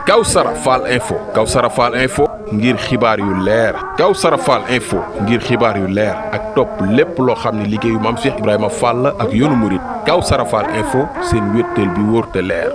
Kawsara Fall Info ngir xibaar yu leer Kawsara Fall Info ngir xibaar yu leer ak topp lépp loo xam ne liggéeyu Maam Cheikh Ibrahima Fall la ak yoonu murit Kawsara Fall Info seen wéttal bi wóor te leer.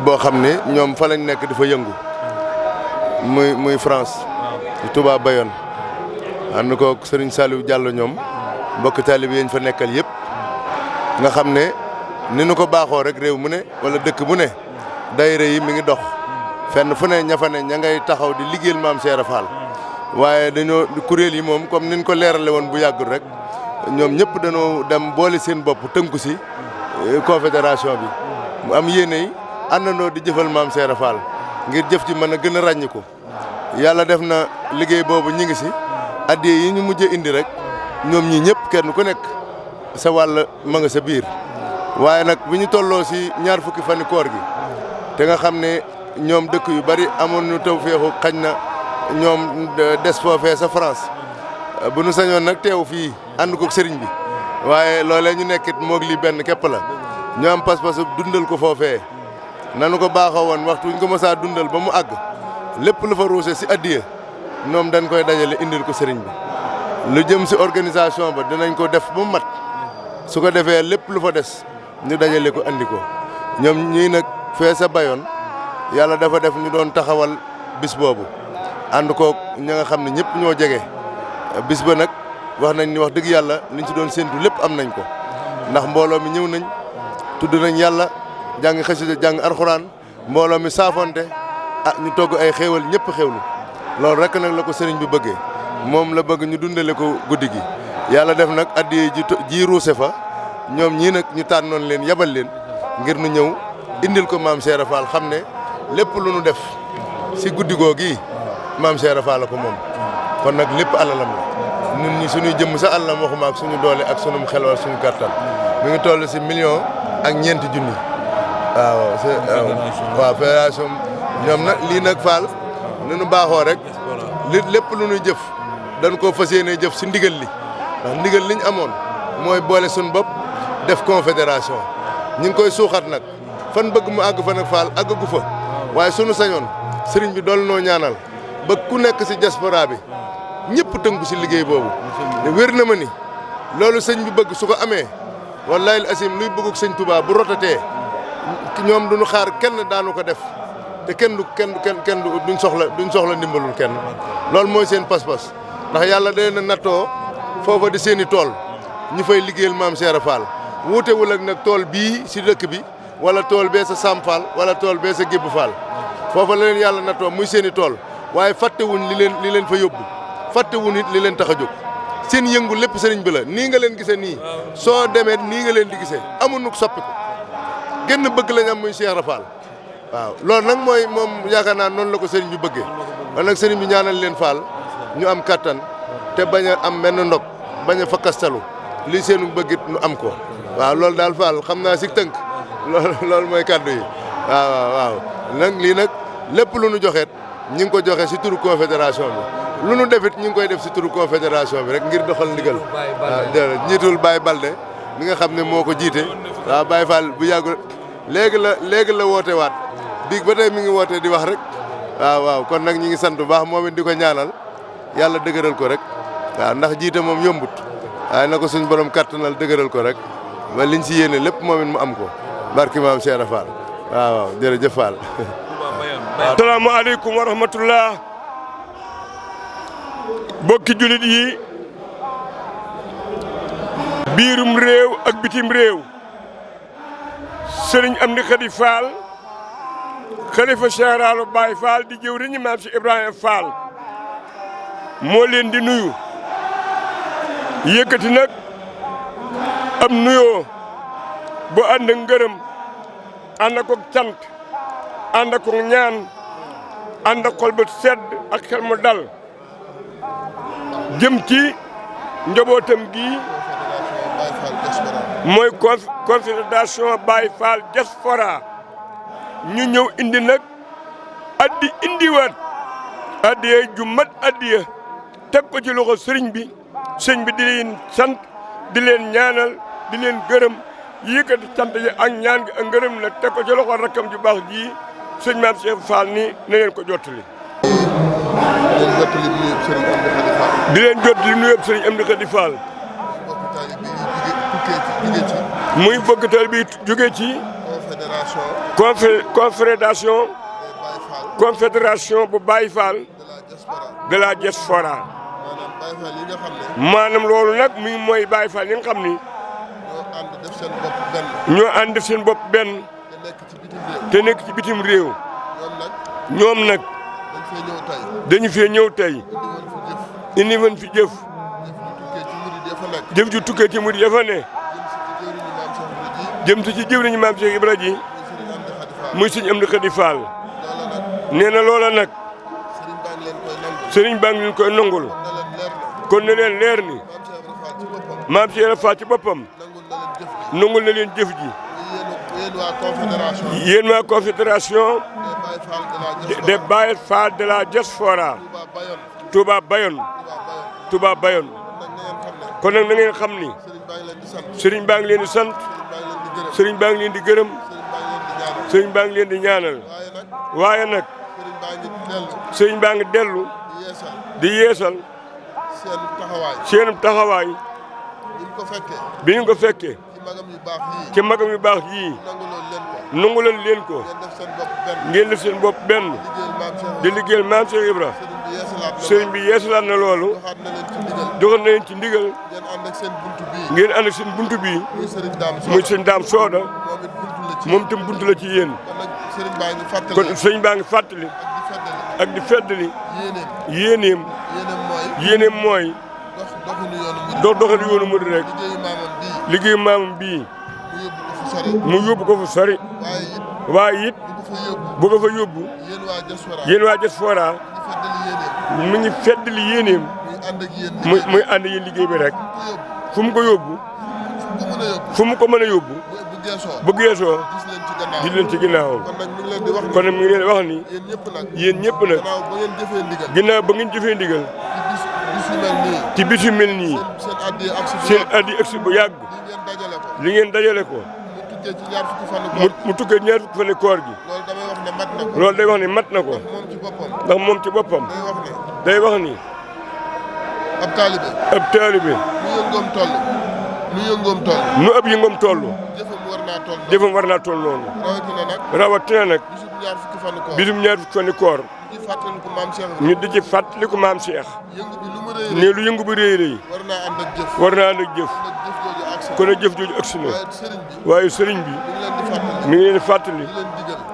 boo xam ne ñoom fa lañ nekk di fa yëngu muy France di Touba Bayonne ànd ko Serigne Saliou Diallo ñoom mbokk taalibe yi ñu fa nekkal yëpp nga xam ne ni nu ko baaxoo rek réew mu ne wala dëkk bu ne daayira yi mi ngi dox fenn fu ne ña fa ne ña ngay taxaw di liggéeyal Maam Cheikh Fall waaye dañoo kuréel yi moom comme niñ ko leerale woon bu yàggul rek ñoom ñëpp dañoo dem boole seen bopp tënku si confédération bi mu am yéene yi àndandoo di jëfal Maam Cheikh Fall ngir jëf ci mën a gën a ràññi ko yàlla def na liggéey boobu ñi ngi si addiya yi ñu mujjee indi rek ñoom ñi ñëpp kenn ku nekk sa wàll ma nga sa biir waaye nag bi ñu tolloo si ñaar fukki fani koor gi te nga xam ne ñoom dëkk yu bari amoon ñu taw feexu xañ na ñoom des foofee sa France bu nu sañoon nag teew fii ànd ko sëriñ bi waaye loolee ñu nekkit moog lii benn képp la ñu am pas-pasu dundal ko foofee nanu ko baaxoo woon waxtu ñu ko mësaa dundal ba mu àgg lépp lu fa ruuse si addiya ñoom dañ koy dajale indil ko sëriñ bi lu jëm si organisation ba dinañ ko def ba mu mat su ko defee lépp lu fa des ñu dajale ko andi ko ñoom ñii nag fee sa Bayonne yàlla dafa def ñu doon taxawal bis boobu ànd koog ña nga xam ne ñëpp ñoo jege bis ba nag wax nañ ni wax dëgg yàlla liñ ci doon séntu lépp am nañ ko ndax mbooloo mi ñëw nañ tudd nañ yàlla jàng xasida jàng alxuraan mbooloo mi saafonte ñu togg ay xéewal ñëpp xéewlu loolu rek nag la ko sëriñ bi bëggee moom la bëgg ñu dundale ko guddi gi yàlla def nag addiye ji ruuse fa ñoom ñii nag ñu tànnoon leen yabal leen ngir nu ñëw indil ko Maam Cheikh Fall xam ne lépp lu nu def si guddi googu Maam Cheikh Fall la ko moom kon nag lépp alalam la ñun ñi suñuy jëmm sa àllam waxuma ak suñu doole ak suñu xel wala suñu kàttan mi ngi toll si million ak ñeenti junni waaw fédération ñoom nag lii nag Fall ni nu baaxoo rek lépp lu ñuy jëf dañ koo fas yéene jëf si ndigal li ndax ndigal liñ amoon mooy boole suñu bopp def confédération ñi ngi koy suuxat nag fan bëgg mu àgg fa nag Fall àggagu fa waaye sunu sañoon sëriñ bi dool noo ñaanal ba ku nekk si diaspora bi ñëpp tënku si liggéey boobu te wér na ma ni loolu sëñ bi bëgg su ko amee wallaahi asim luy bëgguk sëñ Touba bu rotatee ñoom duñu xaar kenn daanu ko def te kenn duñ soxla ndimbalul kenn loolu mooy seen pas-pas ndax yàlla day na nattoo foofa di seen i tool ñu fay liggéeyal Maam Cheikh Fall wuutewul ak nag tool bii si dëkk bi wala tool bee sa Sam Fall wala tool bee sa Gébu Fall foofa la leen yàlla nattoo muy seen i tool waaye fàttewuñ li leen fa yóbbu fàttewuñ it li leen tax a jóg seen yëngu lépp sëriñ bi la nii nga leen gisee nii soo demee nii nga leen di gisee amuñu soppi ko genn bëgg lañ am muy Cheikh Fall waaw loolu nag mooy moom yaakaar naa noonu la ko sëriñ bi bëggee man nag sëriñ bi ñaanal leen Fall ñu am kattan te bañ a am benn ndog bañ a fakkastalu lii seenu bëggit nu am ko waaw loolu daal Fall xam naa si tënk loolu mooy kàddu yi waaw nag lii nag lépp lu nu joxeet ñi ngi ko joxe si turu confédération bi lu nu defit ñi ngi koy def si turu confédération bi rek ngir doxal ndigal waaw njiitul Baye Balde mi nga xam ne moo ko jiite waaw Baye Fall bu yàggul léegi la woote waat biig ba tey mi ngi woote di wax rek waaw kon nag ñi ngi sant bu baax moom it di ko ñaanal yàlla dëgëral ko rek waaw ndax jiite moom yombut waaye na ko suñ borom kattanal dëgëral ko rek ba liñ si yéene lépp moom it mu am ko barki Maam Cheikh Fall waaw jërëjëf Fall. asalaamaaleykum wa rahmatullah bokki julit yi biirum réew ak bitim réew Serigne Amdi Khady Fall xalifa généralu Baye Fall di jëwriñu maam si Ibrahima Fall moo leen di nuyu yëkkati nag am nuyoo bu ànd ak ngërëm ànd ak cant ànd ak ñaan ànd ak xol bu sedd ak xel mu dal jëm ci njabootam gi mooy confédération Baye Fall diaspora ñu ñëw indi nag indiwaat addiya ju mat addiya teg ko ci loxo sëriñ bi di leen sant di leen ñaanal di leen gërëm yëkkati sant yi ak ñaan gi ak ngërëm nag teg ko ci loxo rakkam ju baax ji sëñ Maam Cheikh Fall nii na leen ko jottali. di leen jottali nuyoo sëriñ Amdi Khady Fall. muy bëgg taal bi jóge ci confédération bu Baye Fall de la diaspora maanaam loolu nag mi mooy Baye Fall yi nga xam ni ñoo ànd def seen bopp benn te nekk ci bitim réew ñoom nag dañu fee ñëw tey indi woon fi jëf ju tukkee ci murid ya fa ne jëm ci jëwriñu maam Cheikh Ibra ji muy sëñ Amdi Khady Fall nee na loola nag sëriñ baa ngi leen koy nangul kon na leen leer ni maam Cheikh Ibra Fall ci boppam nangul na leen jëf ji yéen waa confédération des Baye Fall de la diaspora Touba Bayonne kon nag na ngeen xam ni sëriñ baa ngi leen di sant sëriñ baa ngi leen di gërëm sëriñ baa ngi leen di ñaanal waaye nag sëriñ baa ngi dellu di yeesal seen taxawaay bi ñu ko fekkee ci magam yu baax yii nangulal leen ko ngeen def seen bopp benn di liggéeyal maam Cheikh Ibra sëriñ bi yeesalaat na loolu joxoon na leen ci ndigal ngeen ànd ak seen buntu bii muy sëñ Daam Sooda moom itam buntu la ci yéen kon sëriñ baa ngi fàttali ak di feddali yéeneem mooy doxinu yoonu murid rek liggéeyu maamam bii mu yóbbu ko fu sori waaye it bu ko fa yóbbu yéen waa diaspora mu ngi feddali yéeneem muy ànd yéen liggéey bi rek fu mu ko yóbbu fu mu ko mën a yóbbu bu geesoo di leen ci ginnaawam kon nag mi ngi leen di wax ni yéen ñëpp nag ginnaaw ba ngeen jëfee ndigal ci bis yu mel nii seen addi agsi bu yàgg li ngeen dajale ko mu tukkee ñaar fukki fan koor gi loolu day wax ne mat na ko ndax moom ci boppam day wax ni ab taalibe nu ab yëngoom toll jëfam war naa toll noonu rawatina nag bisum ñaar fukki fan koor ñu di ci fàttaliku maam Cheikh ne lu yëngu bi rëy rëy war naa ànd ak jëf kon nag jëf jooju agsi na waaye sëriñ bi mi ngi leen di fàttali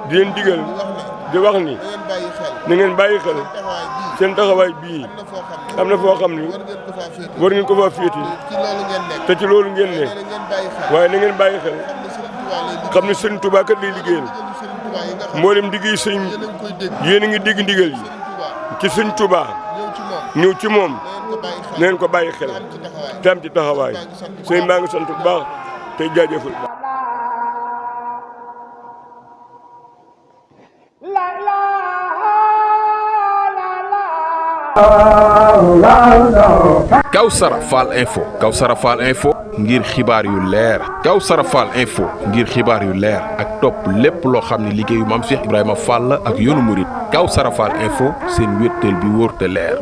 di leen digal di wax ni na ngeen bàyyi xel seen taxawaay bii am na foo xam ni war ngeen ko faa féete te ci loolu ngeen ne waaye na ngeen bàyyi xel xam ne sëriñ Touba kat lay liggéeyal mboolem liggéey sëriñ yéen a ngi dégg ndigal yi ci sëriñ Touba ñëw ci moom na ngeen ko bàyyi xel te am ci taxawaay sëriñ maa ngi sant bu baax tey jaajëfal Kawsara Fall info ngir xibaar yu leer Kawsara Fall info ngir xibaar yu leer ak topp lépp loo xam ne liggéeyu maam Cheikh Ibrahima Fall ak yoonu murit Kawsara Fall info seen wéttal bi wóor te leer